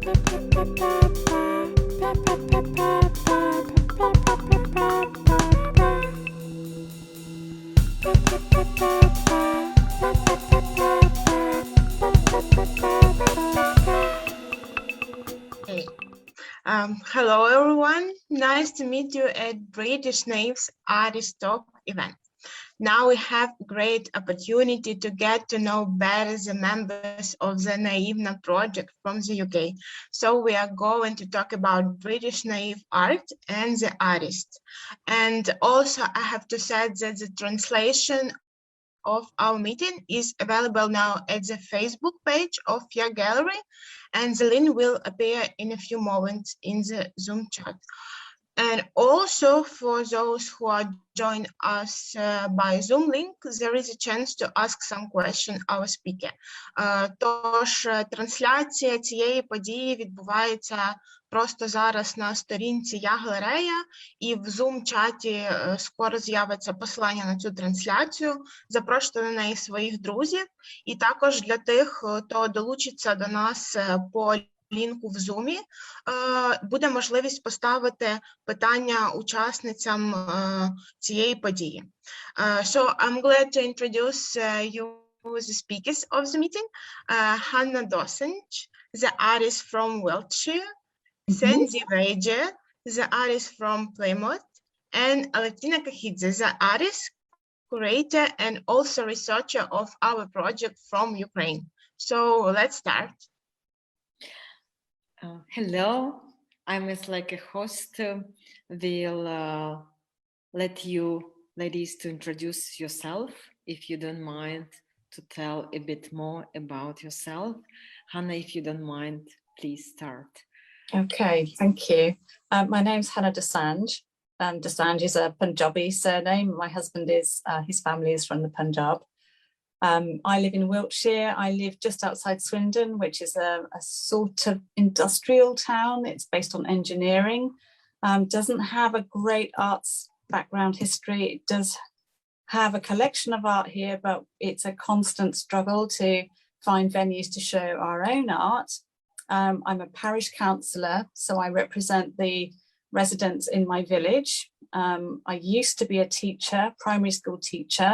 Hello everyone, nice to meet you at British Naives Artist Talk event. Now we have great opportunity to get to know better the members of the НАІВНА project from the UK. So we are going to talk about British naive art and the artists. And also I have to say that the translation of our meeting is available now at the Facebook page of your gallery, and the link will appear in a few moments in the Zoom chat. And also for those who are joining us by Zoom link, there is a chance to ask some question our speaker. Тож трансляція цієї події відбувається просто зараз на сторінці «Я галерея», і в Zoom-чаті скоро з'явиться посилання на цю трансляцію. Запрошуйте на неї своїх друзів. І також для тих, хто долучиться до нас по лінку в Zoom, буде можливість поставити питання учасницям цієї події. So I'm glad to introduce you the speakers of the meeting. Ганна Досандж, the artist from Wiltshire, Сенді Вейджер, the artist from Plymouth, and Alevtina Kakhidze, the artist, curator, and also researcher of our project from Ukraine. So let's start. Hello, I'm as like a host. Will let you ladies to introduce yourself, if you don't mind, to tell a bit more about yourself. Hannah, if you don't mind, please start. Okay, thank you. My name's Ганна Досандж. Dosandj is a Punjabi surname. My husband is, his family is from the Punjab. I live in Wiltshire. I live just outside Swindon, which is a sort of industrial town. It's based on engineering. Doesn't have a great arts background history. It does have a collection of art here, but it's a constant struggle to find venues to show our own art. I'm a parish councillor, so I represent the residents in my village. I used to be a teacher, primary school teacher.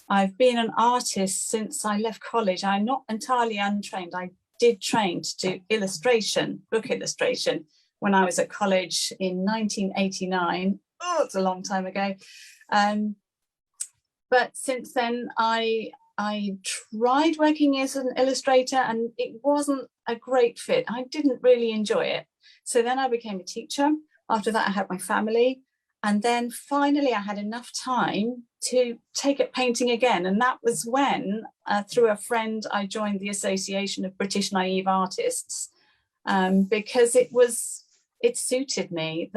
I've been an artist since I left college. I'm not entirely untrained. I did train to do illustration, book illustration, when I was at college in 1989. Oh, it's a long time ago. But since then, I tried working as an illustrator and it wasn't a great fit. I didn't really enjoy it. So then I became a teacher. After that, I had my family. And then finally, I had enough time to take up painting again. And that was when, through a friend, I joined the Association of British Naive Artists because it suited me.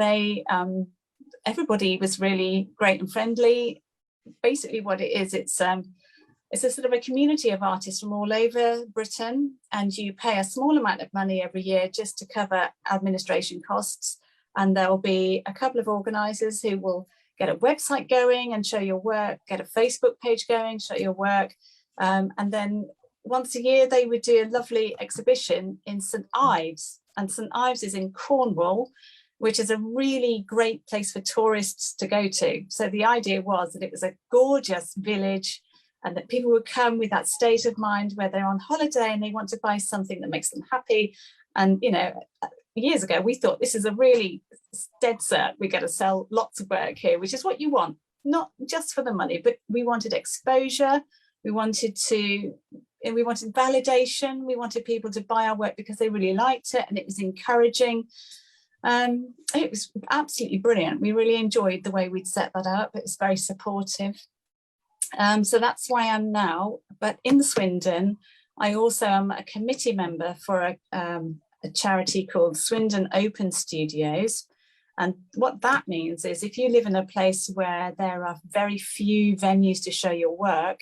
Everybody was really great and friendly. Basically what it is, it's a sort of a community of artists from all over Britain, and you pay a small amount of money every year just to cover administration costs. And there will be a couple of organisers who will get a website going and show your work, get a Facebook page going, show your work. And then once a year, they would do a lovely exhibition in St Ives. And St Ives is in Cornwall, which is a really great place for tourists to go to. So the idea was that it was a gorgeous village and that people would come with that state of mind where they're on holiday and they want to buy something that makes them happy. And, you know, years ago, we thought this is a really dead cert. We're going to sell lots of work here, which is what you want, not just for the money, but we wanted exposure. We wanted validation. We wanted people to buy our work because they really liked it and it was encouraging. It was absolutely brilliant. We really enjoyed the way we'd set that up. It was very supportive. So that's why I'm now. But in Swindon, I also am a committee member for a charity called Swindon Open Studios. And what that means is if you live in a place where there are very few venues to show your work,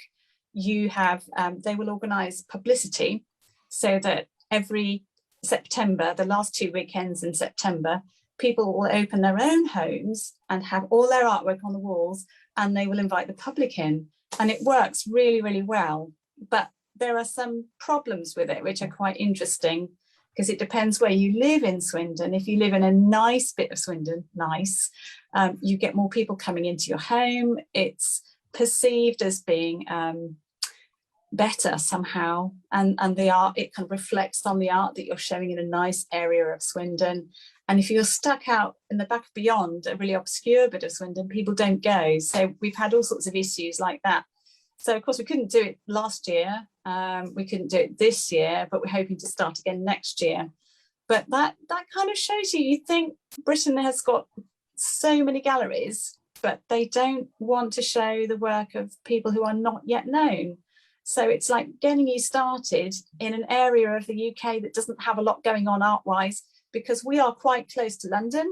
you have, they will organise publicity so that every September, the last 2 weekends in September, people will open their own homes and have all their artwork on the walls, and they will invite the public in. And it works really, really well. But there are some problems with it, which are quite interesting. because it depends where you live in Swindon. If you live in a nice bit of Swindon, you get more people coming into your home. It's perceived as being better somehow, and the art, it kind of reflects on the art that you're showing in a nice area of Swindon. And if you're stuck out in the back of beyond, a really obscure bit of Swindon, people don't go. So we've had all sorts of issues like that. So of course we couldn't do it last year, we couldn't do it this year, but we're hoping to start again next year. But that kind of shows you think Britain has got so many galleries, but they don't want to show the work of people who are not yet known. So it's like getting you started in an area of the UK that doesn't have a lot going on art-wise, because we are quite close to London,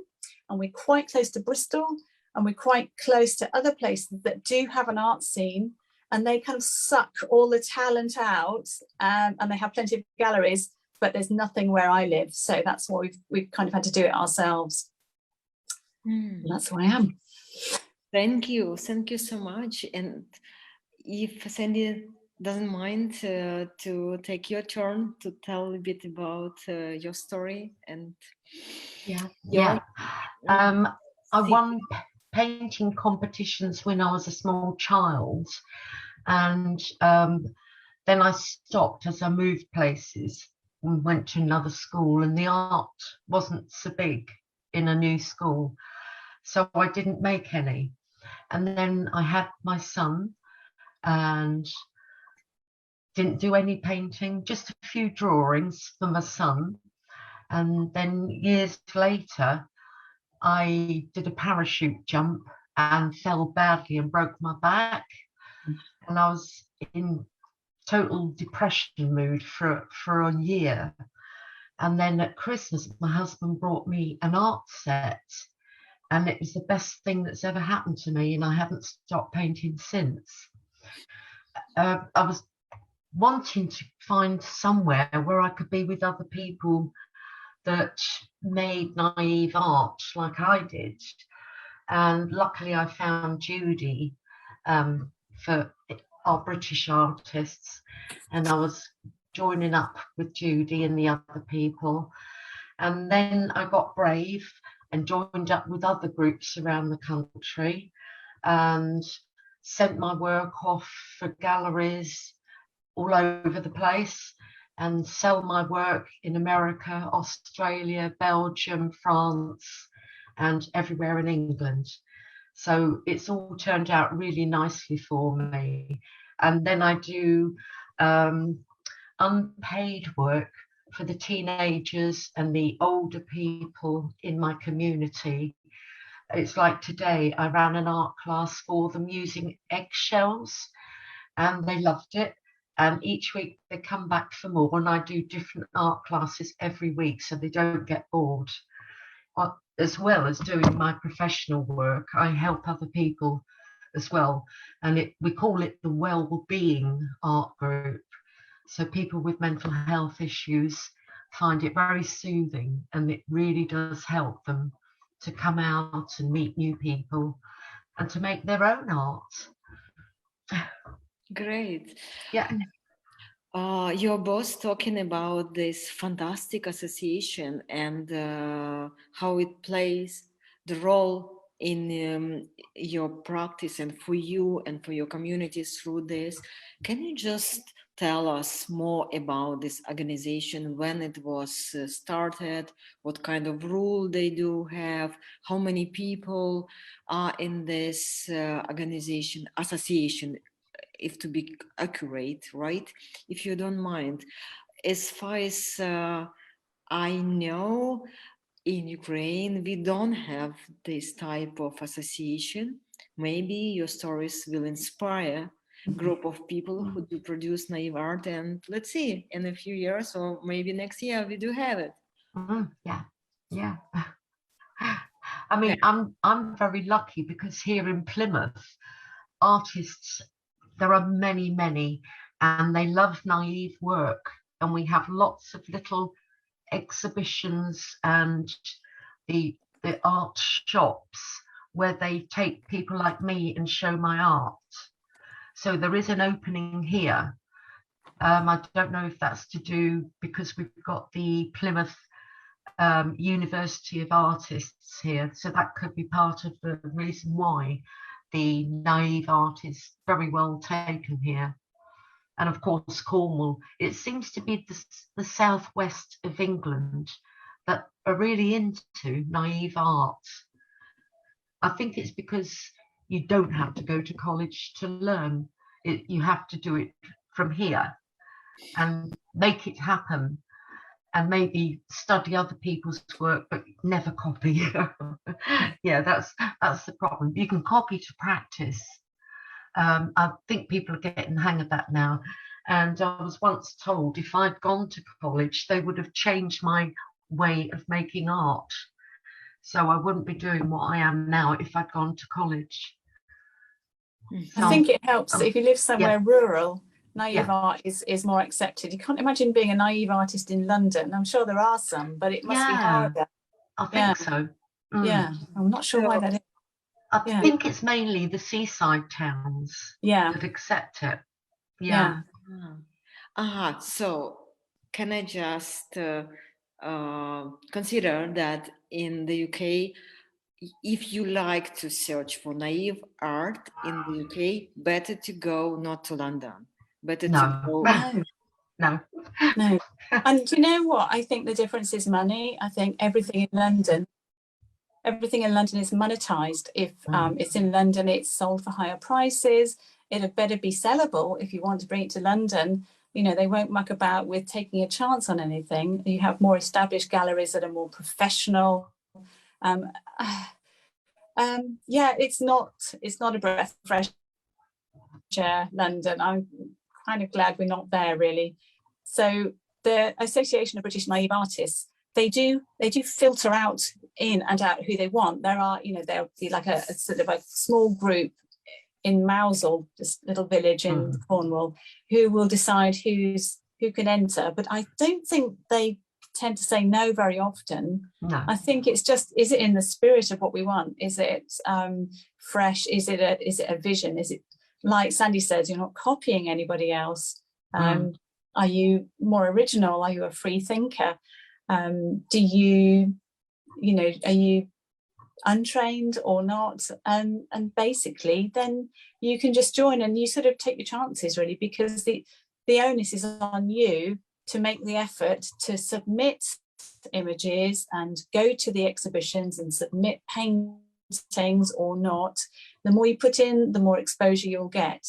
and we're quite close to Bristol, and we're quite close to other places that do have an art scene, and they kind of suck all the talent out, and they have plenty of galleries, but there's nothing where I live. So that's why we've kind of had to do it ourselves. And that's where I am. Thank you so much. And if Sandy doesn't mind to take your turn to tell a bit about your story and I won painting competitions when I was a small child, and then I stopped as I moved places and went to another school, and the art wasn't so big in a new school, so I didn't make any. And then I had my son and didn't do any painting, just a few drawings for my son. And then years later, I did a parachute jump and fell badly and broke my back. And I was in total depression mood for a year. And then at Christmas, my husband brought me an art set, and it was the best thing that's ever happened to me, and I haven't stopped painting since. I was wanting to find somewhere where I could be with other people that made naive art like I did. And luckily I found Judy for our British artists, and I was joining up with Judy and the other people. And then I got brave and joined up with other groups around the country and sent my work off for galleries all over the place and sell my work in America, Australia, Belgium, France, and everywhere in England. So it's all turned out really nicely for me. And then I do unpaid work for the teenagers and the older people in my community. It's like today I ran an art class for them using eggshells, and they loved it. And each week they come back for more, and I do different art classes every week so they don't get bored. As well as doing my professional work, I help other people as well. And we call it the Well-Being Art Group. So people with mental health issues find it very soothing, and it really does help them to come out and meet new people and to make their own art. Great. Yeah. You're both talking about this fantastic association and how it plays the role in your practice and for you and for your communities through this. Can you just tell us more about this organization, when it was started, what kind of rule they do have, how many people are in this association, if to be accurate, right? If you don't mind. As far as I know, in Ukraine, we don't have this type of association. Maybe your stories will inspire a group of people who do produce naive art, and let's see, in a few years or maybe next year, we do have it. Yeah. I mean, I'm very lucky because here in Plymouth, artists, there are many, and they love naive work, and we have lots of little exhibitions and the art shops where they take people like me and show my art. So there is an opening here I don't know if that's to do because we've got the Plymouth University of Artists here, so that could be part of the reason why the naive art is very well taken here. And of course Cornwall, it seems to be the southwest of England that are really into naive art. I think it's because you don't have to go to college to learn it, you have to do it from here and make it happen, and maybe study other people's work but never copy. Yeah, that's the problem. You can copy to practice. I think people are getting the hang of that now, and I was once told if I'd gone to college they would have changed my way of making art, so I wouldn't be doing what I am now if I'd gone to college. I think it helps if you live somewhere rural. Naive art is more accepted. You can't imagine being a naive artist in London. I'm sure there are some, but it must be harder. I think so. Yeah, I'm not sure why that is. I think it's mainly the seaside towns that accept it. So can I just consider that in the UK, if you like to search for naive art in the UK, better to go not to London, better to go. No. And you know what? I think the difference is money. I think everything in London is monetized. If it's in London, it's sold for higher prices. It had better be sellable if you want to bring it to London. You know, they won't muck about with taking a chance on anything. You have more established galleries that are more professional. It's not a breath of fresh air, London. I'm kind of glad we're not there, really. So the Association of British Naive Artists, they do filter out in and out who they want. There are, there'll be like a sort of a small group in Mousehole, this little village in Cornwall, who will decide who can enter. But I don't think they tend to say no very often. No. I think it's just, is it in the spirit of what we want? Is it fresh? Is it a vision? Is it, like Sandy says, you're not copying anybody else? Are you more original? Are you a free thinker? Are you untrained or not? And basically then you can just join and you sort of take your chances, really, because the onus is on you to make the effort to submit images and go to the exhibitions and submit paintings or not. The more you put in, the more exposure you'll get.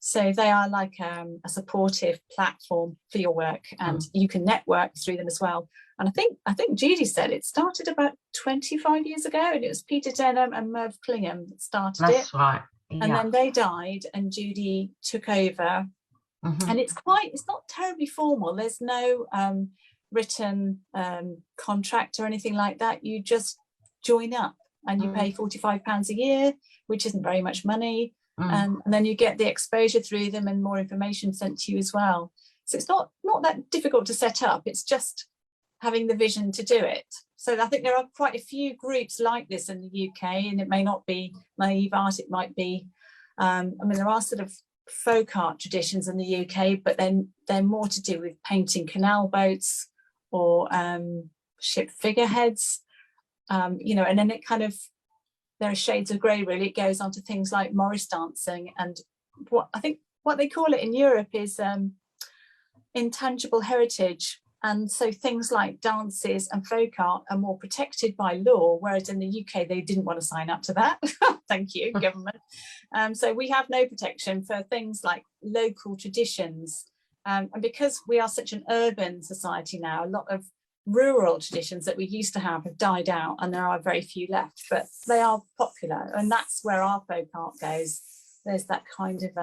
So they are like a supportive platform for your work, and you can network through them as well. And I think Judy said it started about 25 years ago, and it was Peter Denham and Merv Clingham that started it. That's right. Yeah. And then they died and Judy took over. And it's not terribly formal. There's no written contract or anything like that. You just join up and you pay £45 a year, which isn't very much money. And then you get the exposure through them and more information sent to you as well. So it's not that difficult to set up. It's just having the vision to do it. So I think there are quite a few groups like this in the UK, and it may not be naive art. It might be, there are sort of folk art traditions in the UK, but then they're more to do with painting canal boats or ship figureheads, and then it kind of, there are shades of grey, really. It goes on to things like Morris dancing, and what they call it in Europe is intangible heritage. And so things like dances and folk art are more protected by law, whereas in the UK, they didn't want to sign up to that. Thank you, government. So we have no protection for things like local traditions. And because we are such an urban society now, a lot of rural traditions that we used to have died out, and there are very few left, but they are popular. And that's where our folk art goes. There's that kind of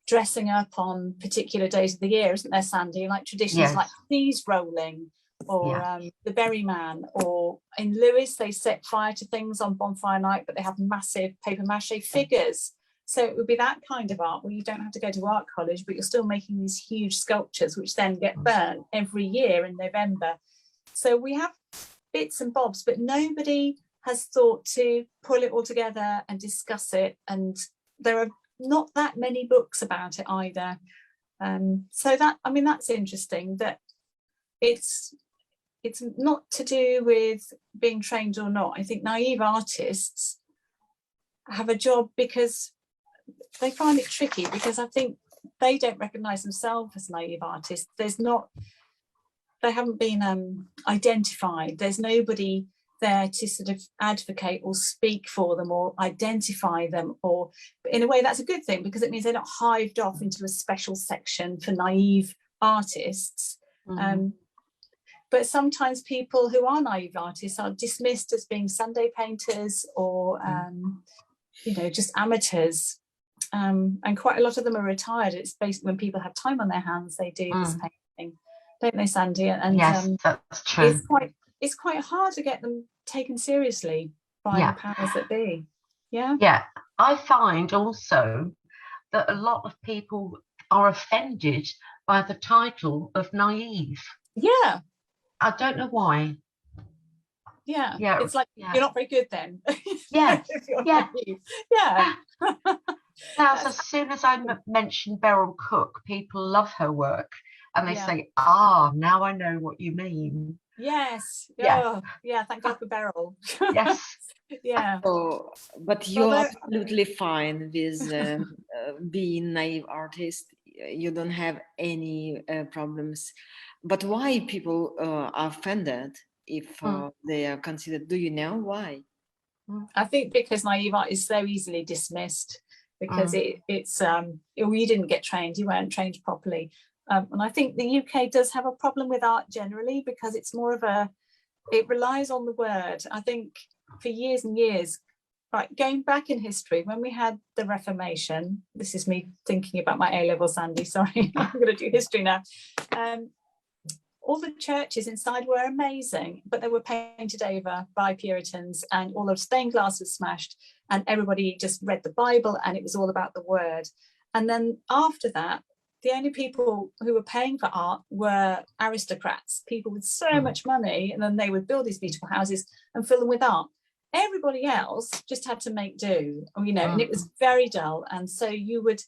dressing up on particular days of the year, isn't there, Sandy? Like traditions like cheese rolling or the Berry Man, or in Lewis they set fire to things on bonfire night, but they have massive paper mache figures. So it would be that kind of art where you don't have to go to art college, but you're still making these huge sculptures which then get burnt every year in November. So we have bits and bobs, but nobody has thought to pull it all together and discuss it. And there are not that many books about it either. So that, I mean, that's interesting, that it's not to do with being trained or not. I think naive artists have a job because they find it tricky, because I think they don't recognize themselves as naive artists. They haven't been identified. There's nobody there to sort of advocate or speak for them or identify them, or in a way that's a good thing, because it means they're not hived off into a special section for naive artists. But sometimes people who are naive artists are dismissed as being Sunday painters or you know, just amateurs, and quite a lot of them are retired. It's basically when people have time on their hands, they do this painting, don't they, Sandy? And yes, that's true. It's quite hard to get them taken seriously by the powers that be. Yeah, I find also that a lot of people are offended by the title of naive. I don't know why. It's like, you're not very good then. Naive. Now, as soon as I mention Beryl Cook, people love her work and they say, now I know what you mean. Yes. Thank God for Beryl. Yes. So, but you're absolutely fine with being naive artist. You don't have any problems. But why people are offended if they are considered? Do you know why? I think because naive art is so easily dismissed, because it's you didn't get trained, you weren't trained properly. And I think the UK does have a problem with art generally, because it's more of it relies on the word. I think for years and years, right, going back in history, when we had the Reformation, this is me thinking about my A-level, Sandy, sorry, I'm going to do history now. All the churches inside were amazing, but they were painted over by Puritans, and all of stained glass was smashed, and everybody just read the Bible, and it was all about the word. And then after that, the only people who were paying for art were aristocrats, people with so much money, and then they would build these beautiful houses and fill them with art. Everybody else just had to make do, you know, and it was very dull. And so you would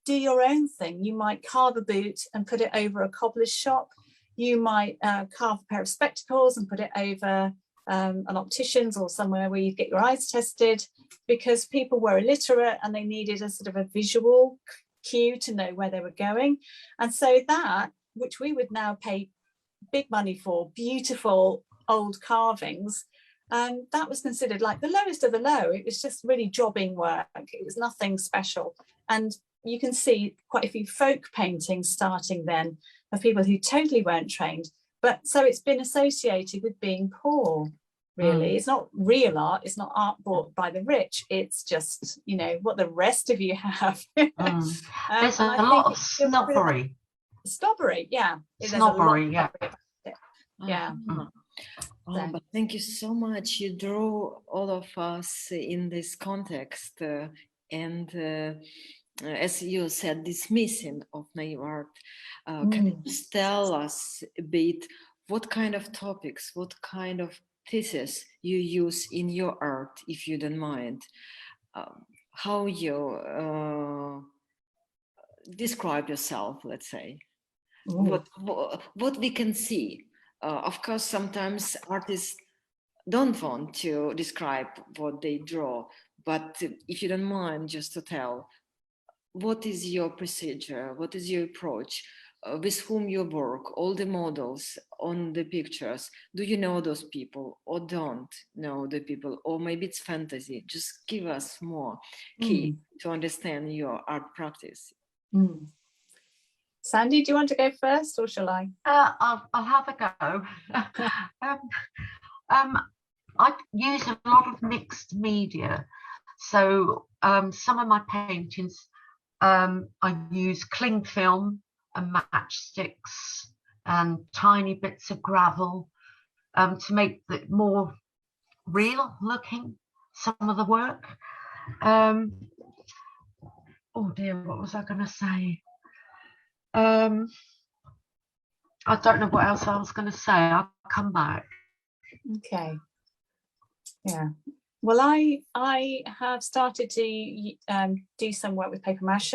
do your own thing. You might carve a boot and put it over a cobbler's shop. You might carve a pair of spectacles and put it over an optician's or somewhere where you get your eyes tested, because people were illiterate and they needed a sort of a visual cue to know where they were going. And so that, which we would now pay big money for, beautiful old carvings, that was considered like the lowest of the low. It was just really jobbing work. It was nothing special. And you can see quite a few folk paintings starting then of people who totally weren't trained. But so it's been associated with being poor, really. It's not real art. It's not art bought by the rich. It's just, you know, what the rest of you have. There's a lot of snobbery. Snobbery, yeah. Snobbery, yeah. But thank you so much. You drew all of us in this context, and as you said, dismissing of naive art. Can you just tell us a bit what kind of topics, what kind of thesis you use in your art, if you don't mind? How you describe yourself, let's say. What we can see. Of course, sometimes artists don't want to describe what they draw, but if you don't mind, just to tell, what is your procedure? What is your approach? With whom you work? All the models on the pictures. Do you know those people or don't know the people? Or maybe it's fantasy. Just give us more key to understand your art practice. Sandy, do you want to go first, or shall I? I'll have a go. I use a lot of mixed media. So some of my paintings, I use cling film and matchsticks and tiny bits of gravel to make it more real looking, some of the work. Oh dear, what was I going to say? I don't know what else I was going to say. I'll come back. Okay. Yeah. Well, I have started to do some work with paper mache.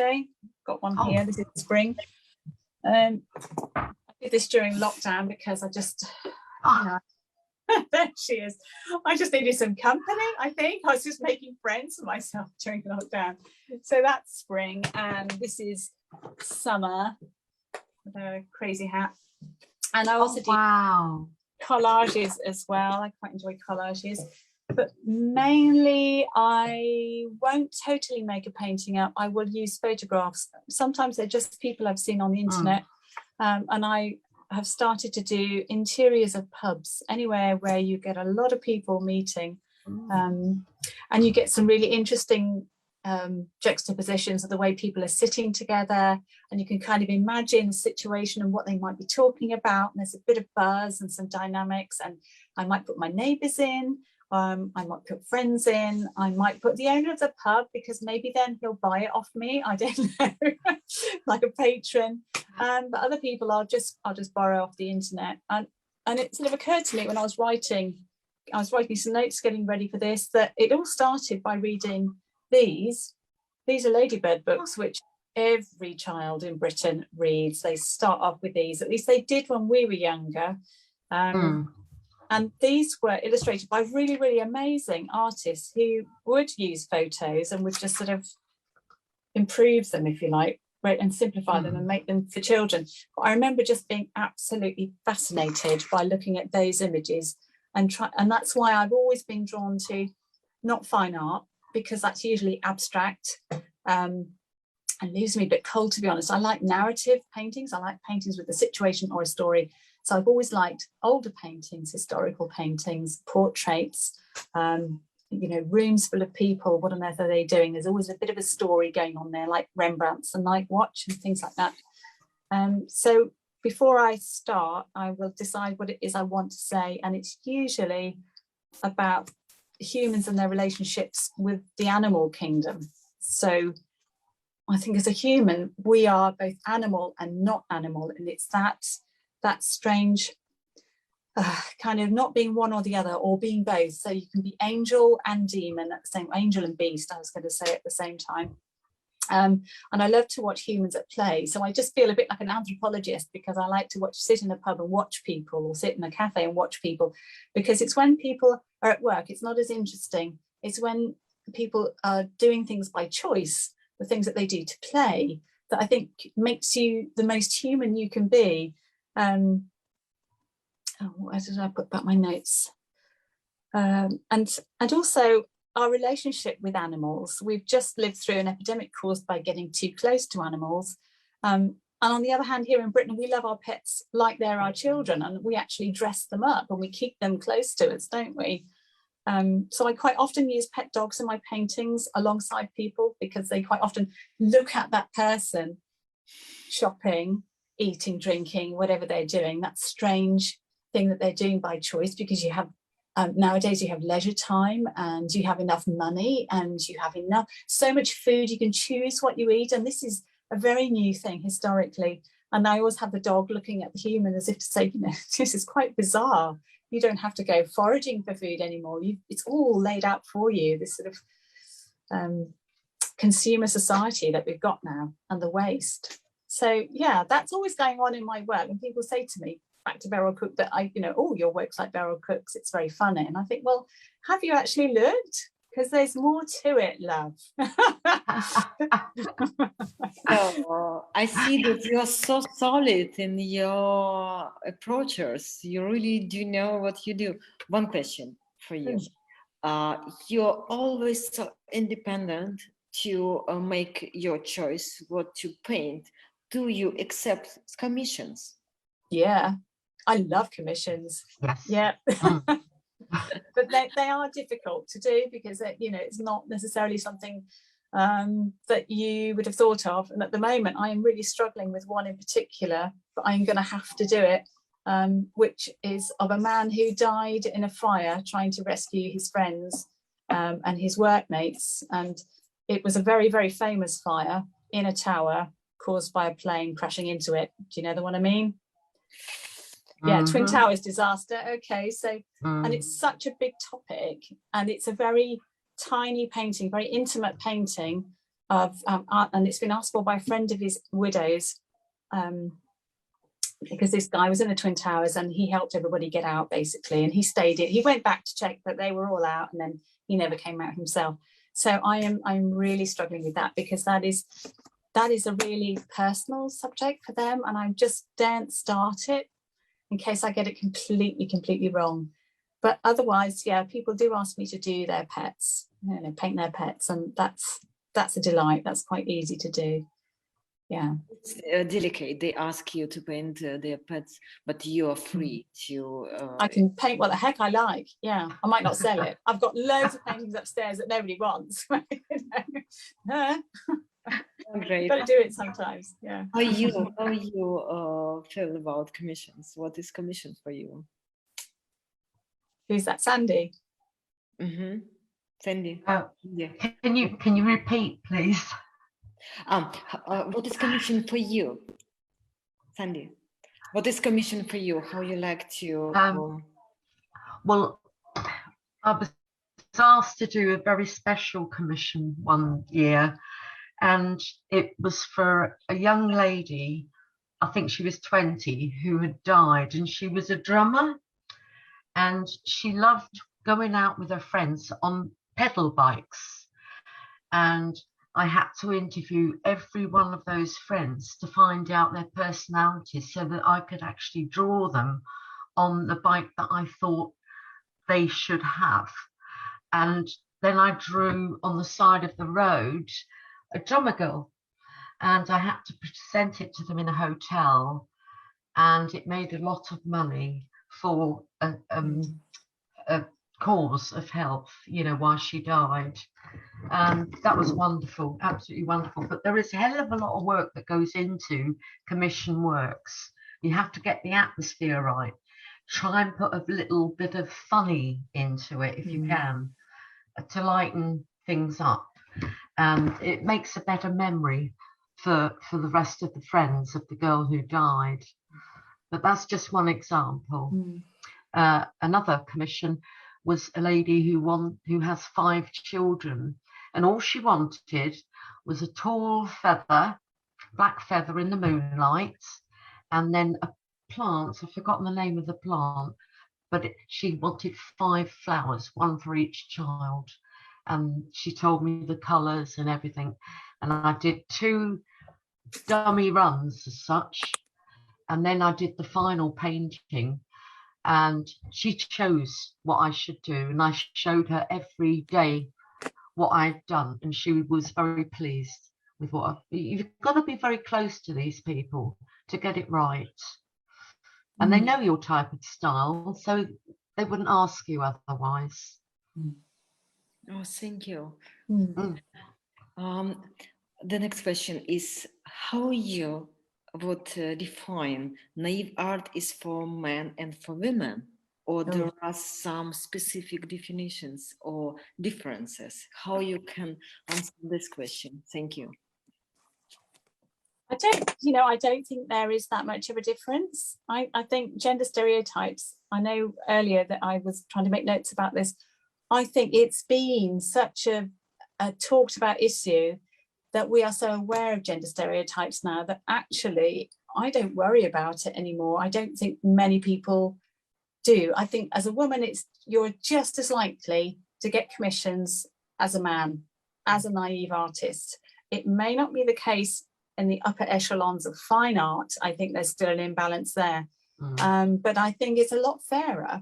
got one here. This is spring. I did this during lockdown because I just, there she is. I just needed some company, I think. I was just making friends for myself during lockdown. So that's spring, and this is summer with a crazy hat. And I also do collages as well. I quite enjoy collages. But mainly I won't totally make a painting up. I will use photographs. Sometimes they're just people I've seen on the internet. And I have started to do interiors of pubs, anywhere where you get a lot of people meeting. And you get some really interesting juxtapositions of the way people are sitting together, and you can kind of imagine a situation and what they might be talking about. And there's a bit of buzz and some dynamics, and I might put my neighbours in. I might put friends in. I might put the owner of the pub, because maybe then he'll buy it off me. I don't know, like a patron. But other people I'll just borrow off the internet. And it sort of occurred to me when I was writing some notes, getting ready for this, that it all started by reading these. These are Ladybird books, which every child in Britain reads. They start off with these. At least they did when we were younger. And these were illustrated by really, really amazing artists who would use photos and would just sort of improve them, if you like, and simplify them and make them for children. But I remember just being absolutely fascinated by looking at those images, and that's why I've always been drawn to not fine art, because that's usually abstract and leaves me a bit cold, to be honest. I like narrative paintings. I like paintings with a situation or a story. So I've always liked older paintings, historical paintings, portraits, rooms full of people. What on earth are they doing? There's always a bit of a story going on there, like Rembrandt's The Night Watch and things like that. So before I start, I will decide what it is I want to say. And it's usually about humans and their relationships with the animal kingdom. So I think as a human, we are both animal and not animal. And it's that strange kind of not being one or the other, or being both. So you can be angel and demon at the same, angel and beast, I was going to say, at the same time. And I love to watch humans at play. So I just feel a bit like an anthropologist, because I like to sit in a pub and watch people, or sit in a cafe and watch people, because it's when people are at work, it's not as interesting. It's when people are doing things by choice, the things that they do to play, that I think makes you the most human you can be. Where did I put back my notes? And also our relationship with animals. We've just lived through an epidemic caused by getting too close to animals. And on the other hand, here in Britain, we love our pets like they're our children, and we actually dress them up and we keep them close to us, don't we? So I quite often use pet dogs in my paintings alongside people, because they quite often look at that person shopping, eating, drinking, whatever they're doing, that strange thing that they're doing by choice, because you have nowadays you have leisure time, and you have enough money, and you have so much food, you can choose what you eat. And this is a very new thing historically. And I always have the dog looking at the human as if to say, this is quite bizarre. You don't have to go foraging for food anymore. It's all laid out for you, this sort of consumer society that we've got now, and the waste. So yeah, that's always going on in my work. And people say to me, back to Beryl Cook, that oh, your work's like Beryl Cook's, it's very funny. And I think, well, have you actually looked? Because there's more to it, love. So I see that you are so solid in your approaches. You really do know what you do. One question for you. You're always so independent to make your choice what to paint. Do you accept commissions? Yeah, I love commissions. Yes. Yeah. But they are difficult to do, because it's not necessarily something that you would have thought of. And at the moment I am really struggling with one in particular, but I'm going to have to do it, which is of a man who died in a fire trying to rescue his friends and his workmates. And it was a very, very famous fire in a tower caused by a plane crashing into it. Do you know the one I mean? Yeah, Twin Towers disaster. Okay, so and it's such a big topic, and it's a very tiny painting, very intimate painting, and it's been asked for by a friend of his widow's, because this guy was in the Twin Towers and he helped everybody get out basically, and he stayed in. He went back to check that they were all out, and then he never came out himself. So I'm really struggling with that, because that is a really personal subject for them, and I just daren't start it in case I get it completely wrong. But otherwise, yeah, people do ask me to do their pets, you know, paint their pets, and that's a delight. That's quite easy to do. Yeah, it's delicate. They ask you to paint their pets, but you are free to. I can paint what the heck I like. Yeah, I might not sell it. I've got loads of paintings upstairs that nobody wants. Great. Got to do it sometimes. Yeah. How you feel about commissions? What is commission for you? Who's that? Sandy. Mm-hmm. Sandy. Yeah. Can you repeat, please? What is commission for you, Sandy? What is commission for you? How you like to? Well, I was asked to do a very special commission one year, and it was for a young lady, I think she was 20, who had died, and she was a drummer, and she loved going out with her friends on pedal bikes, and I had to interview every one of those friends to find out their personalities so that I could actually draw them on the bike that I thought they should have. And then I drew on the side of the road a drummer girl, and I had to present it to them in a hotel, and it made a lot of money for a cause of health, you know, while she died. And that was wonderful, absolutely wonderful. But there is a hell of a lot of work that goes into commission works. You have to get the atmosphere right. Try and put a little bit of funny into it if you can, to lighten things up. And it makes a better memory for the rest of the friends of the girl who died. But that's just one example. Another commission was a lady who has 5 children, and all she wanted was a tall feather, black feather in the moonlight, and then a plant. I've forgotten the name of the plant, but she wanted 5 flowers, one for each child. And she told me the colours and everything, and I did 2 dummy runs as such, and then I did the final painting. And she chose what I should do, and I showed her every day what I'd done, and she was very pleased with what you've got to be very close to these people to get it right. And they know your type of style, so they wouldn't ask you otherwise. Oh, thank you. The next question is how you would define naive art is for men and for women, or there are some specific definitions or differences? How you can answer this question? Thank you. I don't think there is that much of a difference. I think gender stereotypes, I know earlier that I was trying to make notes about this. I think it's been such a talked about issue that we are so aware of gender stereotypes now that actually I don't worry about it anymore. I don't think many people do. I think as a woman, you're just as likely to get commissions as a man, as a naive artist. It may not be the case in the upper echelons of fine art. I think there's still an imbalance there. But I think it's a lot fairer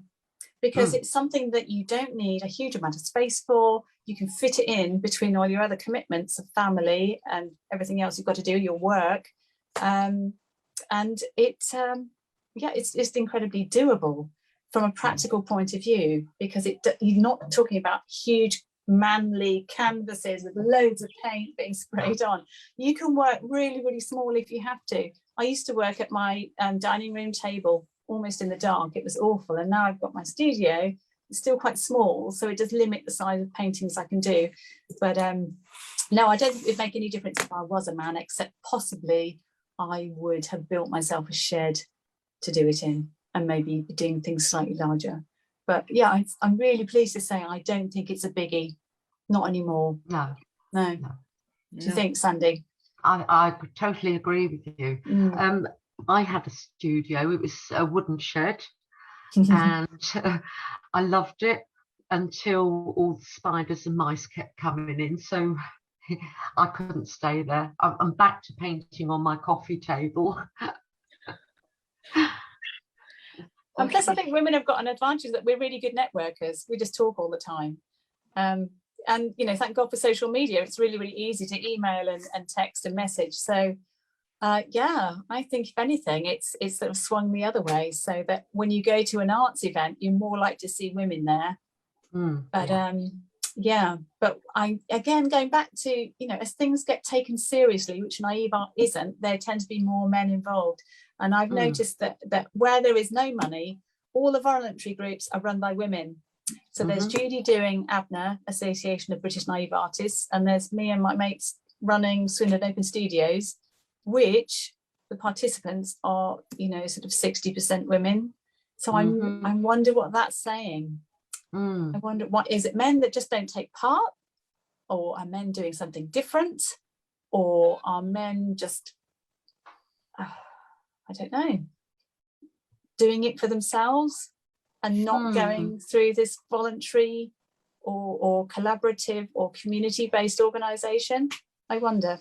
because it's something that you don't need a huge amount of space for. You can fit it in between all your other commitments of family and everything else you've got to do, your work. And it's incredibly doable from a practical point of view, because you're not talking about huge manly canvases with loads of paint being sprayed on. You can work really, really small if you have to. I used to work at my dining room table almost in the dark. It was awful. And now I've got my studio. It's still quite small, so it does limit the size of paintings I can do. But no, I don't think it would make any difference if I was a man, except possibly I would have built myself a shed to do it in and maybe be doing things slightly larger. But yeah, I'm really pleased to say I don't think it's a biggie. Not anymore. No. Do you think, Sandy? I could totally agree with you. I had a studio. It was a wooden shed, and I loved it until all the spiders and mice kept coming in. So I couldn't stay there. I'm back to painting on my coffee table. And plus, I think women have got an advantage that we're really good networkers. We just talk all the time. And, you know, thank God for social media. It's really, really easy to email and text and message. So, yeah, I think if anything, it's sort of swung the other way, so that when you go to an arts event, you're more likely to see women there. Yeah, but again, going back to, you know, as things get taken seriously, which naive art isn't, there tend to be more men involved. And I've noticed that where there is no money, all the voluntary groups are run by women. So there's Judy doing ABNA, Association of British Naive Artists, and there's me and my mates running Swindon Open Studios, which the participants are, you know, sort of 60% women. So I wonder what that's saying. I wonder, what is it, men that just don't take part, or are men doing something different, or are men just, I don't know, doing it for themselves and not going through this voluntary or collaborative or community-based organisation? I wonder.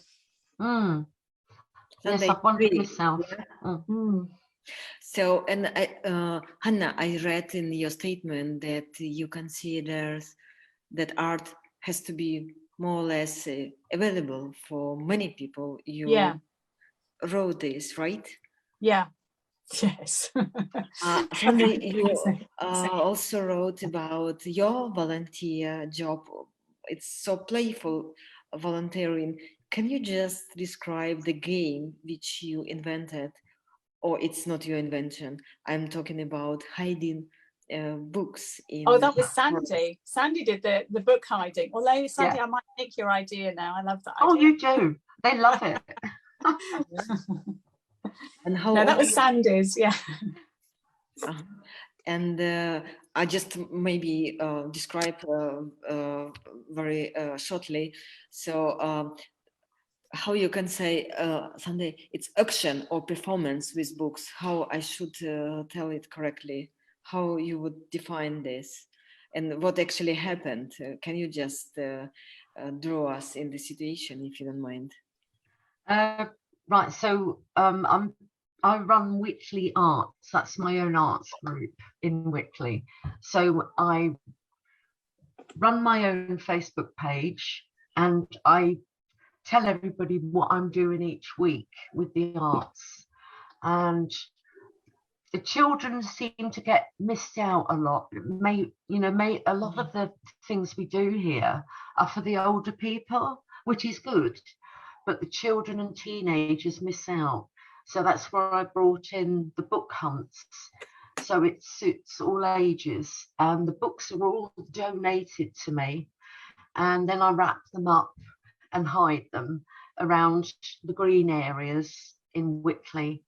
Yes, I've wondered myself. So, and Hannah, I read in your statement that you consider that art has to be more or less available for many people. You wrote this, right? Yeah. Yes. Sandy, you also wrote about your volunteer job. It's so playful, volunteering. Can you just describe the game which you invented? Or it's not your invention. I'm talking about hiding books in... Oh, that was Sandy. Sandy did the book hiding. Although, Sandy, I might take your idea now. I love that idea. Oh, you do. They love it. And how no, that was Sandy's, yeah. And I just maybe describe very shortly. So how you can say, Sandy, it's action or performance with books, how I should tell it correctly, how you would define this and what actually happened. Can you just draw us in the situation, if you don't mind? Right, so I run Whitley Arts. That's my own arts group in Whitley. So I run my own Facebook page and I tell everybody what I'm doing each week with the arts. And the children seem to get missed out a lot. A lot of the things we do here are for the older people, which is good. But the children and teenagers miss out. So that's where I brought in the book hunts. So it suits all ages. And the books are all donated to me. And then I wrap them up and hide them around the green areas in Whitley.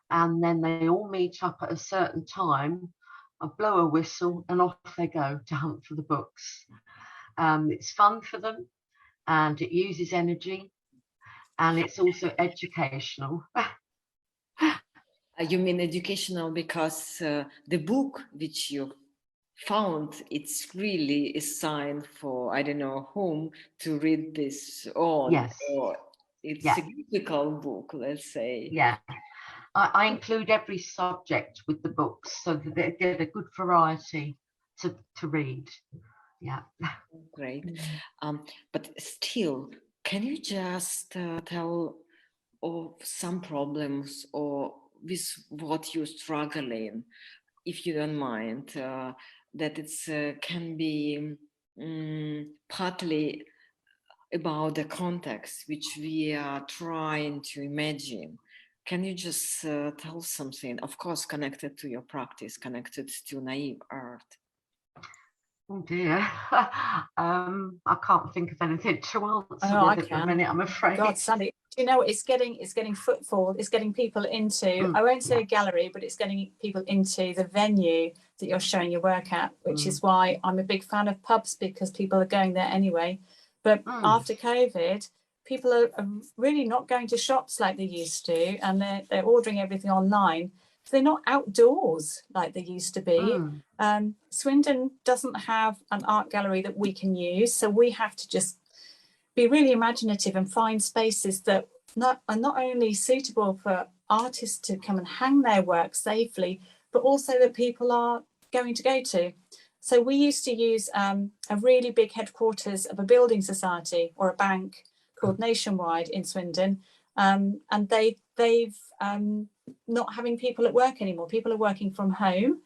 And then they all meet up at a certain time. I blow a whistle and off they go to hunt for the books. It's fun for them and it uses energy. And it's also educational. You mean educational because the book which you found, it's really a sign for, I don't know whom, to read this on. Yes. Or it's a difficult book, let's say. Yeah. I include every subject with the books so that they get a good variety to read. Yeah. Great. But still, can you just tell of some problems or with what you're struggling, if you don't mind, that it's can be partly about the context which we are trying to imagine. Can you just tell something, of course, connected to your practice, connected to naive art? Oh dear, I can't think of anything to answer with at the minute, I'm afraid. God, Sandy, you know, it's getting footfall, it's getting people into, I won't say a gallery, but it's getting people into the venue that you're showing your work at, which is why I'm a big fan of pubs, because people are going there anyway. But after COVID, people are really not going to shops like they used to, and they're ordering everything online. So they're not outdoors like they used to be. Swindon doesn't have an art gallery that we can use, so we have to just be really imaginative and find spaces that are not only suitable for artists to come and hang their work safely, but also that people are going to go to. So we used to use a really big headquarters of a building society or a bank called Nationwide in Swindon, and they've not having people at work anymore. People are working from home.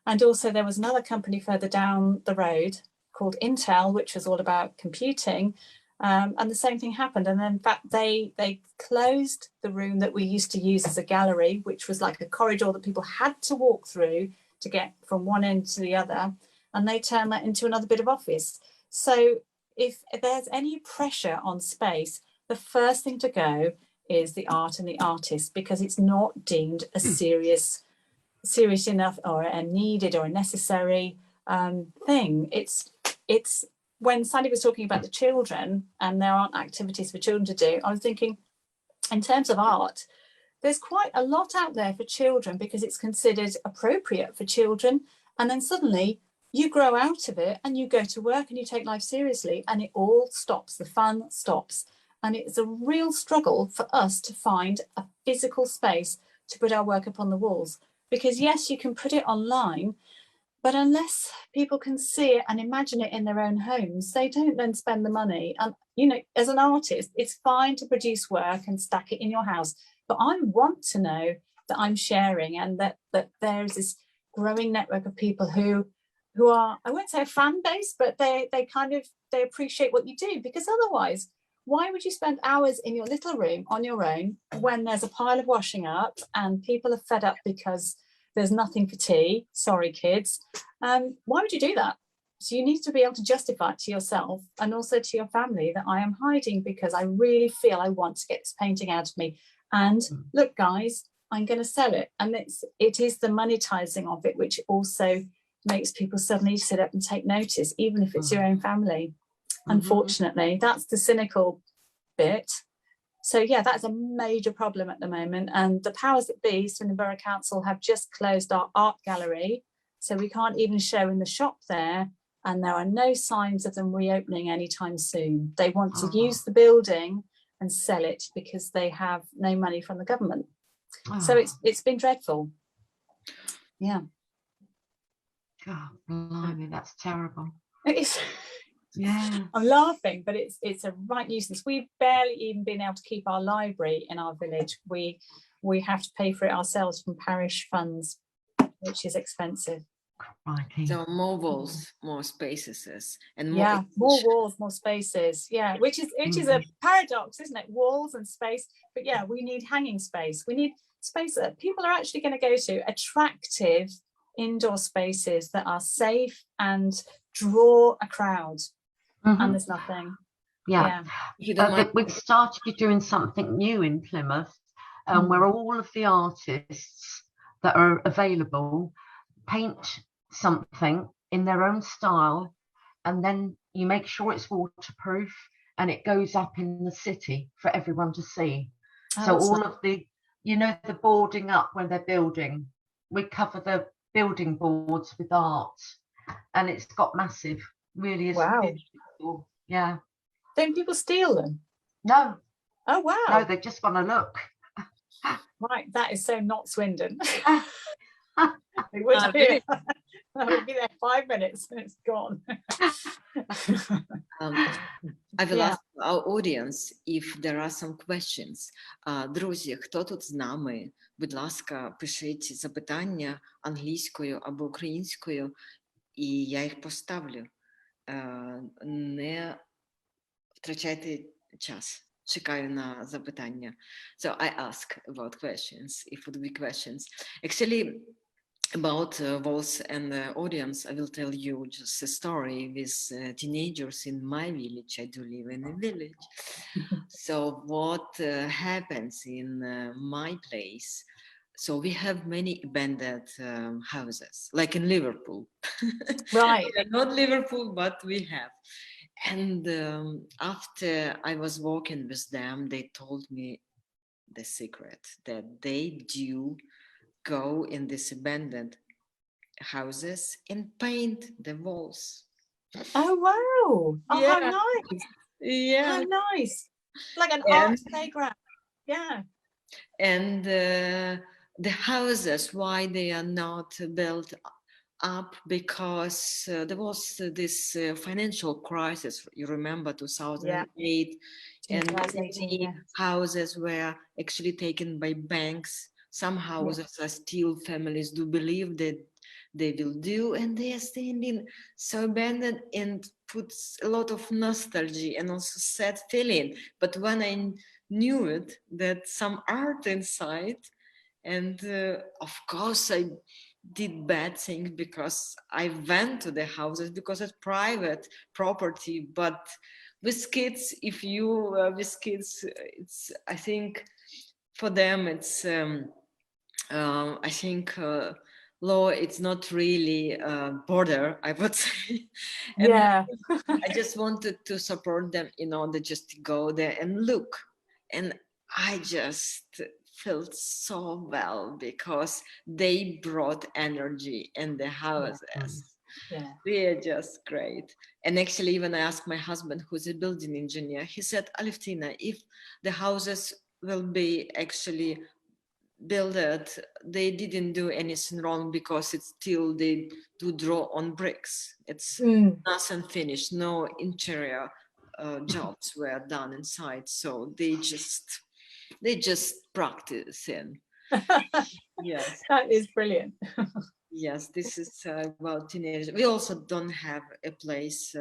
And also there was another company further down the road called Intel, which was all about computing. And the same thing happened. And then in fact, they closed the room that we used to use as a gallery, which was like a corridor that people had to walk through to get from one end to the other. And they turned that into another bit of office. So if there's any pressure on space, the first thing to go is the art and the artist, because it's not deemed a serious enough or a needed or a necessary thing. It's when Sandy was talking about the children and there aren't activities for children to do, I was thinking in terms of art, there's quite a lot out there for children because it's considered appropriate for children. And then suddenly you grow out of it and you go to work and you take life seriously and it all stops, the fun stops. And it's a real struggle for us to find a physical space to put our work up on the walls. Because yes, you can put it online, but unless people can see it and imagine it in their own homes, they don't then spend the money. And, you know, as an artist, it's fine to produce work and stack it in your house, but I want to know that I'm sharing and that there's this growing network of people who are, I won't say a fan base, but they appreciate what you do, because otherwise, why would you spend hours in your little room on your own when there's a pile of washing up and people are fed up because there's nothing for tea? Sorry, kids. Why would you do that? So you need to be able to justify it to yourself and also to your family that I am hiding because I really feel I want to get this painting out of me. And look, guys, I'm going to sell it. And it is the monetizing of it, which also makes people suddenly sit up and take notice, even if it's your own family. Unfortunately, that's the cynical bit. So yeah, that's a major problem at the moment. And the powers that be, Swindon Borough Council, have just closed our art gallery. So we can't even show in the shop there. And there are no signs of them reopening anytime soon. They want to use the building and sell it because they have no money from the government. So it's been dreadful. Yeah. God, blimey, that's terrible. It's, yeah, I'm laughing, but it's a right nuisance. We've barely even been able to keep our library in our village. We have to pay for it ourselves from parish funds, which is expensive. Crikey. So more walls, more spaces, and more. Yeah, more walls, more spaces. Yeah, which is a paradox, isn't it? Walls and space, but yeah, we need hanging space. We need space that people are actually going to go to, attractive indoor spaces that are safe and draw a crowd. And there's nothing. Yeah. We've started doing something new in Plymouth, where all of the artists that are available paint something in their own style, and then you make sure it's waterproof and it goes up in the city for everyone to see. So all of the, you know, the boarding up when they're building, we cover the building boards with art, and it's got massive, really is. Wow. Beautiful. Yeah. Don't people steal them? No. Oh wow. No, they just want to look. Right, that is so not Swindon. It would be. I would be there 5 minutes and it's gone. I will ask our audience if there are some questions. Друзі, хто тут з нами? Будь ласка, пишіть запитання англійською або українською, і я їх поставлю. Не втрачайте час. Чекаю на запитання. So I ask about questions, if it would be questions. Actually, about walls and the audience, I will tell you just a story with teenagers in my village. I do live in a village. So what happens in my place? So we have many abandoned houses, like in Liverpool. Right. Not Liverpool, but we have. And after I was walking with them, they told me the secret that they do go in these abandoned houses and paint the walls. Oh, wow. Oh, Yeah. how nice. Yeah. How nice. Like an And- art playground. Yeah. And the houses, why they are not built up, because there was this financial crisis, you remember 2008, and 2018, many yeah. houses were actually taken by banks. Some houses are still, families do believe that they will do, and they are standing so abandoned and puts a lot of nostalgia and also sad feeling. But when I knew it, that some art inside, and of course I did bad things because I went to the houses because it's private property. But with kids, if you with kids, it's, I think for them it's I think law, it's not really border, I would say. And Yeah. I just wanted to support them in order just to go there and look. And I just felt so well because they brought energy in the houses. Yeah. They're just great. And actually, when I asked my husband, who's a building engineer, he said, Alevtina, if the houses will be actually built, they didn't do anything wrong because it's still, they do draw on bricks. It's nothing finished, no interior jobs were done inside. So they just practice in. Yes. That is brilliant. Yes, this is about teenagers. We also don't have a place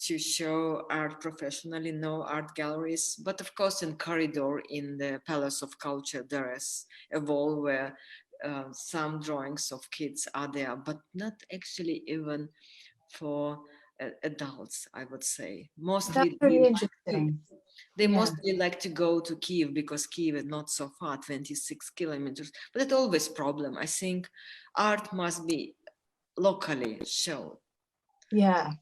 to show art professionally, no art galleries, but of course in corridor in the Palace of Culture there is a wall where some drawings of kids are there, but not actually even for adults, I would say. Mostly That's really interesting. they Yeah. mostly like to go to Kyiv because Kyiv is not so far, 26 kilometers, but it's always a problem. I think art must be locally shown. Yeah.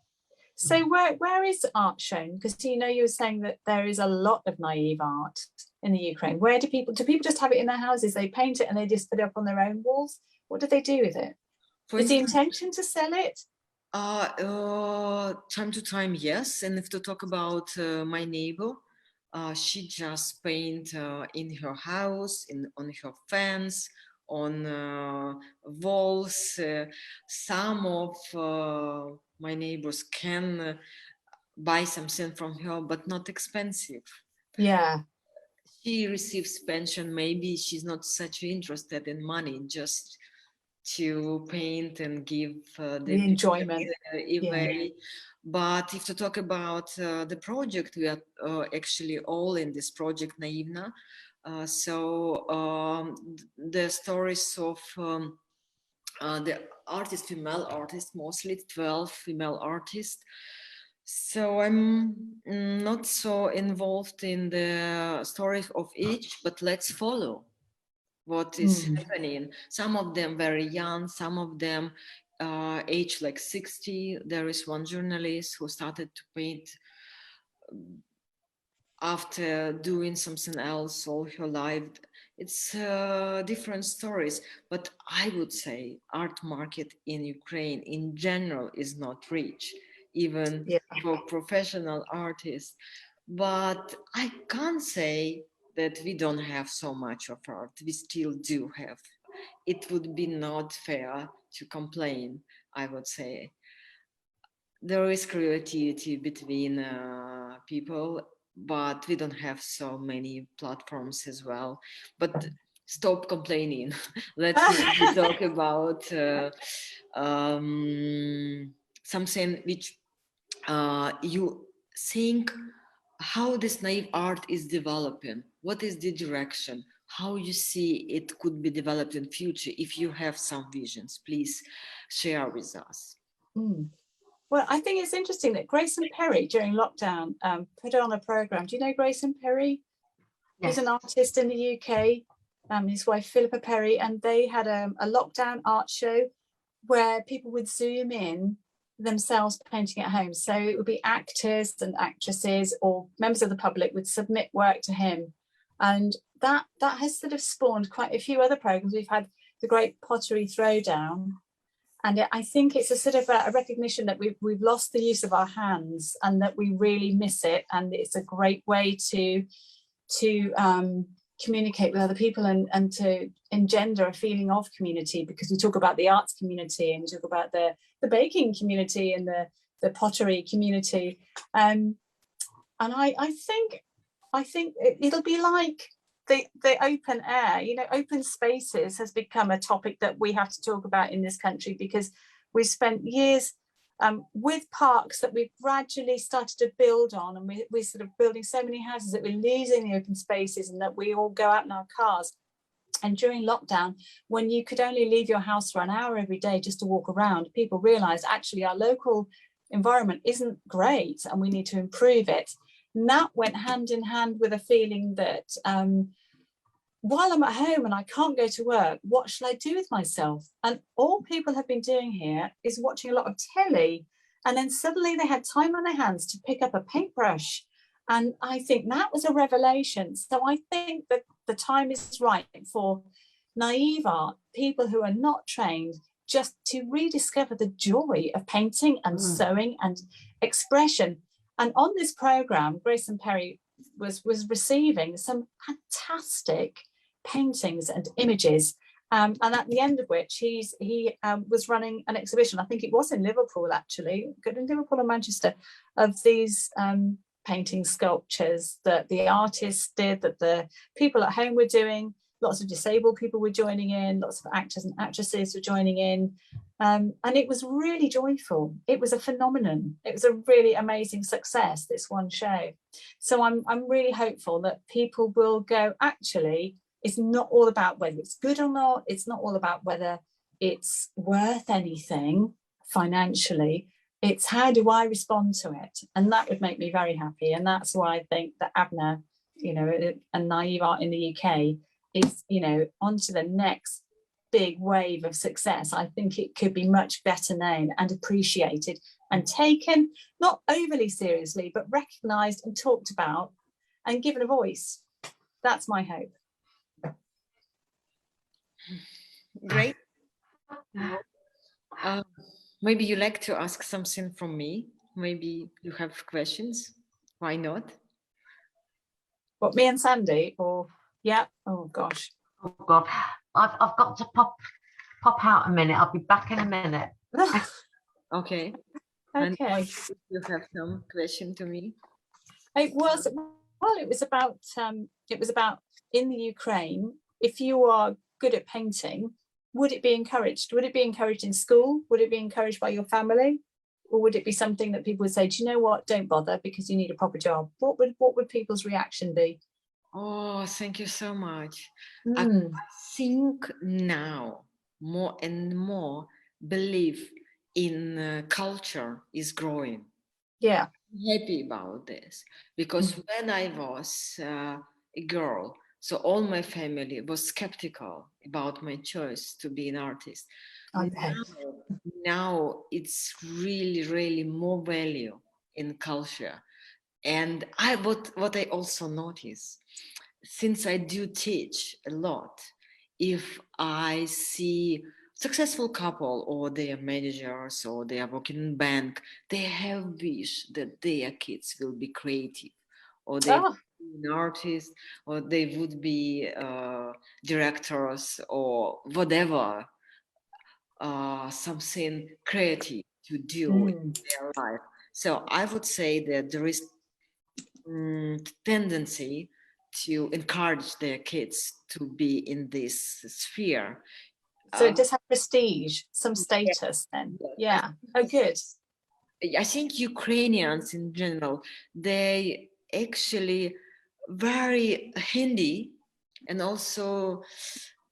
So where is art shown? Because you know you were saying that there is a lot of naive art in the Ukraine. Where do people just have it in their houses? They paint it and they just put it up on their own walls? What do they do with it? Is the intention to sell it? Time to time, yes. And if to talk about my neighbor, she just paint in her house, on her fence, on walls. Some of my neighbors can buy something from her, but not expensive. Yeah. She receives pension. Maybe she's not such interested in money, just to paint and give the enjoyment. Away. But if to talk about the project, we are actually all in this project Naivna. So the stories of the artists, female artists, mostly 12 female artists. So I'm not so involved in the stories of each, but let's follow what is happening. Some of them very young, some of them age like 60. There is one journalist who started to paint after doing something else all her life. It's different stories, but I would say art market in Ukraine in general is not rich, even for professional artists. But I can't say that we don't have so much of art. We still do have. It would be not fair to complain, I would say. There is creativity between people, but we don't have so many platforms as well. But stop complaining. Let's talk about something which you think how this naive art is developing. What is the direction? How you see it could be developed in future? If you have some visions, please share with us. Well, I think it's interesting that Grayson Perry during lockdown put on a program. Do you know Grayson Perry? Yes. He's an artist in the UK. His wife Philippa Perry, and they had a lockdown art show where people would zoom in themselves painting at home. So it would be actors and actresses or members of the public would submit work to him. And that has sort of spawned quite a few other programs. We've had the Great Pottery Throwdown. And I think it's a sort of a recognition that we've lost the use of our hands and that we really miss it. And it's a great way to communicate with other people and to engender a feeling of community, because we talk about the arts community and we talk about the baking community and the pottery community. And I think it'll be like the open air, you know, open spaces has become a topic that we have to talk about in this country, because we've spent years with parks that we've gradually started to build on, and we're sort of building so many houses that we're losing the open spaces and that we all go out in our cars. And during lockdown, when you could only leave your house for an hour every day just to walk around, people realized actually our local environment isn't great and we need to improve it. And that went hand in hand with a feeling that while I'm at home and I can't go to work, what shall I do with myself? And all people have been doing here is watching a lot of telly. And then suddenly they had time on their hands to pick up a paintbrush. And I think that was a revelation. So I think that the time is right for naive art, people who are not trained, just to rediscover the joy of painting and sewing and expression. And on this program, Grayson Perry was receiving some fantastic paintings and images, and at the end of which he was running an exhibition. I think it was in Liverpool, actually, in Liverpool or Manchester, of these painting sculptures that the artists did, that the people at home were doing. Lots of disabled people were joining in, lots of actors and actresses were joining in. And it was really joyful. It was a phenomenon. It was a really amazing success, this one show. So I'm really hopeful that people will go, actually, it's not all about whether it's good or not. It's not all about whether it's worth anything financially. It's how do I respond to it? And that would make me very happy. And that's why I think that ABNA, you know, and naive art in the UK is, you know, onto the next big wave of success. I think it could be much better known and appreciated and taken not overly seriously, but recognised and talked about and given a voice. That's my hope. Great. Maybe you like to ask something from me. Maybe you have questions. Why not? What, me and Sandy? Or yeah. Oh gosh. Oh God. I've got to pop out a minute. I'll be back in a minute. Okay. Okay. And you have some question to me? It was about in the Ukraine. If you are good at painting, would it be encouraged? Would it be encouraged in school? Would it be encouraged by your family? Or would it be something that people would say, do you know what, don't bother because you need a proper job? What would people's reaction be? Oh, thank you so much. I think now more and more belief in culture is growing. Yeah. I'm happy about this because when I was a girl, so all my family was skeptical about my choice to be an artist. Okay. Now it's really, really more value in culture. And what I also notice, since I do teach a lot, if I see successful couple or their managers or they are working in bank, they have wish that their kids will be creative or they would be an artist or they would be directors or whatever, something creative to do in their life. So I would say that there is tendency to encourage their kids to be in this sphere. So it does have prestige, some status then. Yeah. Oh, good. I think Ukrainians in general, they actually very handy, and also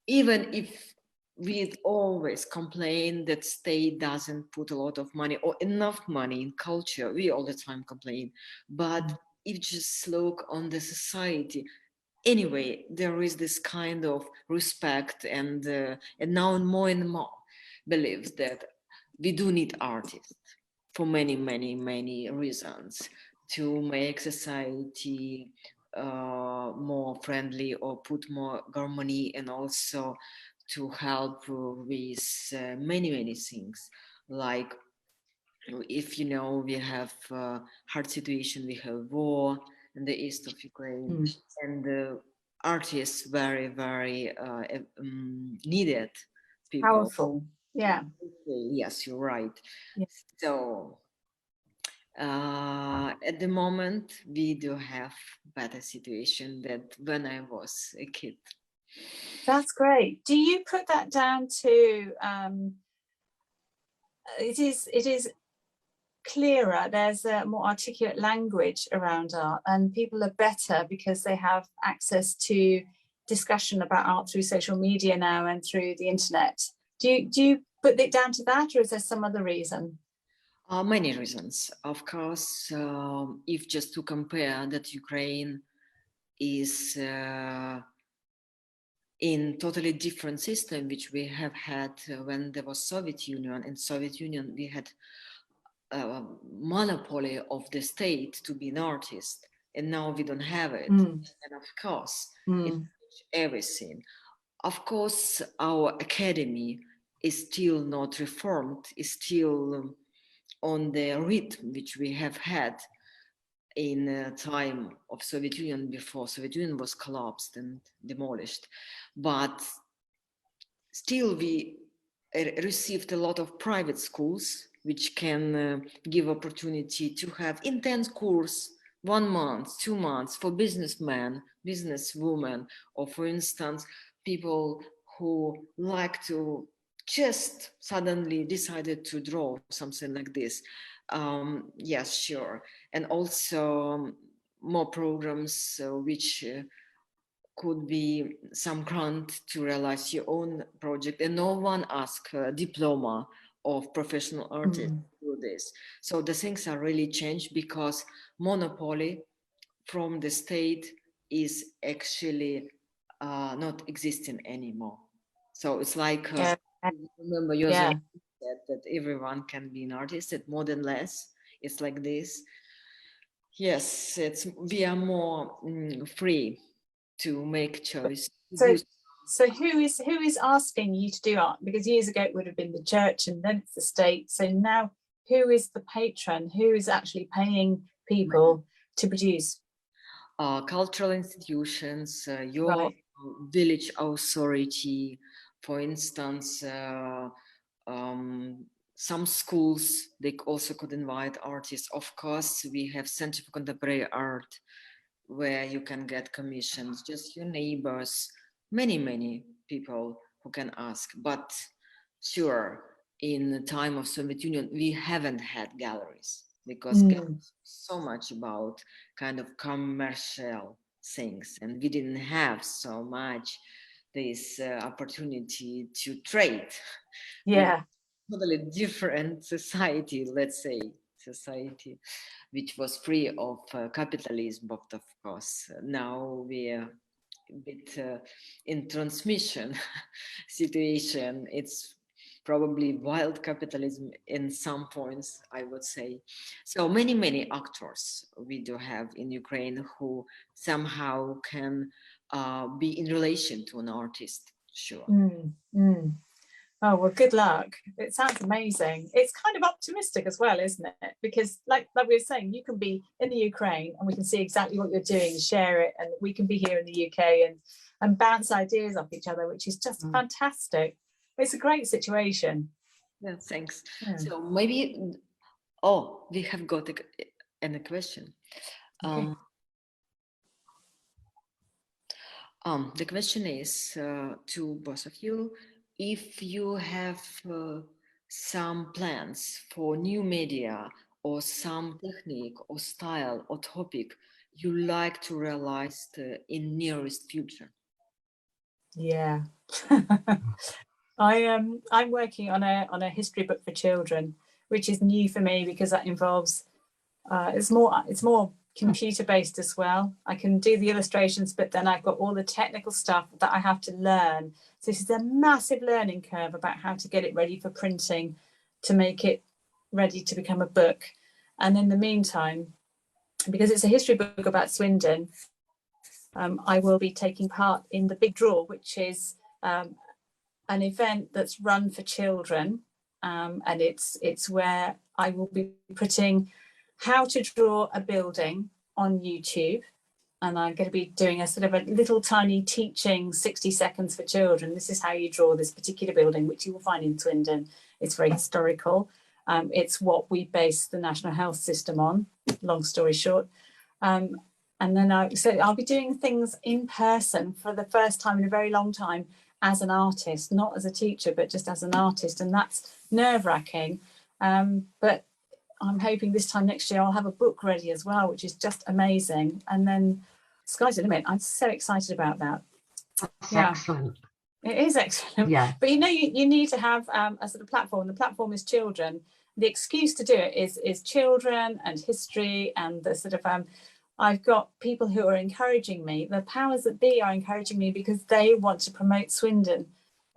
even if we always complain that state doesn't put a lot of money or enough money in culture, we all the time complain, but if you just look on the society, anyway, there is this kind of respect and now more and more believes that we do need artists. for many, many, many reasons, to make society more friendly or put more harmony, and also to help with many, many things. Like, if you know, we have hard situation, we have war in the east of Ukraine, and the artists very, very needed people. Powerful, yeah. Yes, you're right. Yeah. So at the moment, we do have better situation than when I was a kid. That's great. Do you put that down to it is clearer, there's a more articulate language around art, and people are better because they have access to discussion about art through social media now and through the internet? Do you put it down to that, or is there some other reason? Many reasons, of course. If just to compare that Ukraine is in totally different system, which we have had when there was Soviet Union. In Soviet Union, we had a monopoly of the state to be an artist, and now we don't have it. And of course, it's everything. Of course, our academy is still not reformed, is still on the rhythm which we have had in time of Soviet Union, before Soviet Union was collapsed and demolished. But still we received a lot of private schools which can give opportunity to have intense course, 1 month, 2 months for businessmen, businesswomen, or for instance, people who like to just suddenly decided to draw something like this. Yes, sure. And also more programs which could be some grant to realize your own project, and no one asks a diploma of professional artists to do this. So the things are really changed because monopoly from the state is actually not existing anymore. So it's like, remember you said that everyone can be an artist, that more than less, it's like this. Yes, we are more free to make choice. So who is asking you to do art? Because years ago it would have been the church, and then it's the state. So now who is the patron? Who is actually paying people to produce? Cultural institutions, your village authority, for instance, some schools, they also could invite artists. Of course, we have Center for Contemporary Art, where you can get commissions, just your neighbors, many people who can ask. But sure, in the time of Soviet Union, we haven't had galleries, because galleries so much about kind of commercial things, and we didn't have so much this opportunity to trade. Yeah. Totally different society, let's say, society which was free of capitalism, but of course now we are a bit in transmission situation. It's probably wild capitalism in some points, I would say. So many actors we do have in Ukraine who somehow can be in relation to an artist, sure. Oh, well, good luck. It sounds amazing. It's kind of optimistic as well, isn't it? Because like we were saying, you can be in the Ukraine and we can see exactly what you're doing, share it, and we can be here in the UK and bounce ideas off each other, which is just fantastic. It's a great situation. Yeah, thanks. So maybe, we have got a question. Okay. The question is to both of you, if you have some plans for new media or some technique or style or topic you like to realize in nearest future. Yeah. I'm working on a history book for children, which is new for me because that involves it's more computer based as well. I can do the illustrations, but then I've got all the technical stuff that I have to learn. So this is a massive learning curve about how to get it ready for printing, to make it ready to become a book. And in the meantime, because it's a history book about Swindon, I will be taking part in the Big Draw, which is an event that's run for children. And it's where I will be putting how to draw a building on YouTube. And I'm going to be doing a sort of a little tiny teaching 60 seconds for children. This is how you draw this particular building, which you will find in Swindon. It's very historical. It's what we base the National Health System on, long story short. And then I'll be doing things in person for the first time in a very long time as an artist, not as a teacher, but just as an artist. And that's nerve-wracking. But I'm hoping this time next year I'll have a book ready as well, which is just amazing. And then sky's the limit. I'm so excited about that. That's excellent. It is excellent. Yeah. But you know, you need to have a sort of platform. The platform is children. The excuse to do it is children and history and the sort of I've got people who are encouraging me. The powers that be are encouraging me because they want to promote Swindon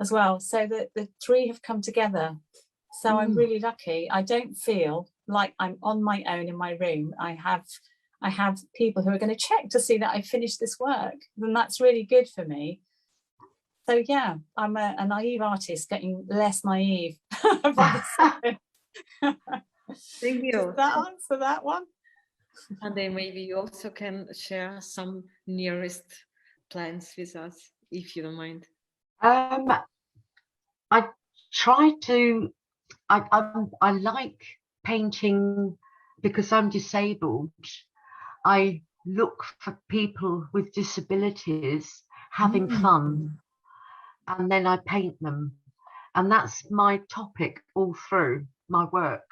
as well. So that the three have come together. So I'm really lucky. I don't feel like I'm on my own in my room. I have people who are going to check to see that I finished this work. And that's really good for me. So yeah, I'm a naive artist getting less naive. Thank you. Does that answer that one? And then maybe you also can share some nearest plans with us, if you don't mind. I try to, I like painting because I'm disabled. I look for people with disabilities having fun, and then I paint them. And that's my topic all through my work.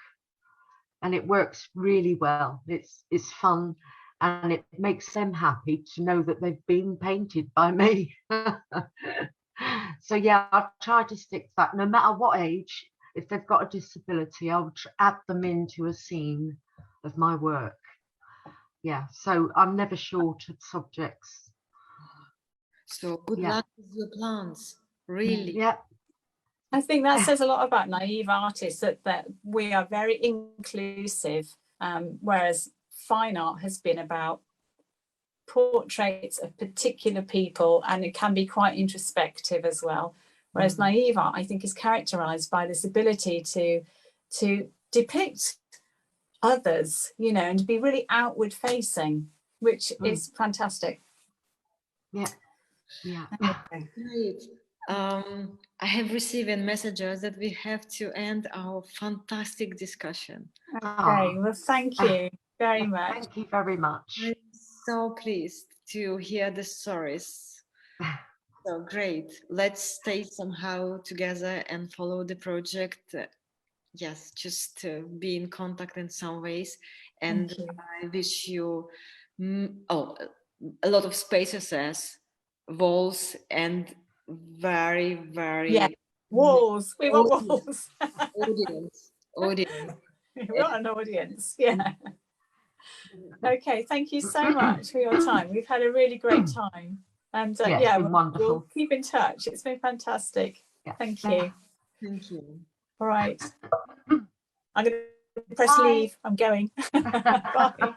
And it works really well. It's fun, and it makes them happy to know that they've been painted by me. So yeah, I try to stick to that. No matter what age, if they've got a disability, I'll add them into a scene of my work. Yeah, so I'm never short of subjects. So good luck with your plans, really. Yeah. I think that says a lot about naive artists, that we are very inclusive, whereas fine art has been about portraits of particular people, and it can be quite introspective as well. Whereas naive art, I think, is characterized by this ability to depict others, you know, and to be really outward facing, which is fantastic. Yeah. Yeah. Okay. Great. I have received messages that we have to end our fantastic discussion. Okay, well, thank you very much. Thank you very much. I'm so pleased to hear the stories. So great. Let's stay somehow together and follow the project. Yes, just to be in contact in some ways. And I wish you a lot of spaces, walls, and very, very walls. We want walls. Audience. We want an audience. Yeah. Okay. Thank you so much for your time. We've had a really great time, and it's been wonderful. We'll keep in touch. It's been fantastic. Yeah. Thank you. Thank you. All right. I'm going to press leave. I'm going. Bye.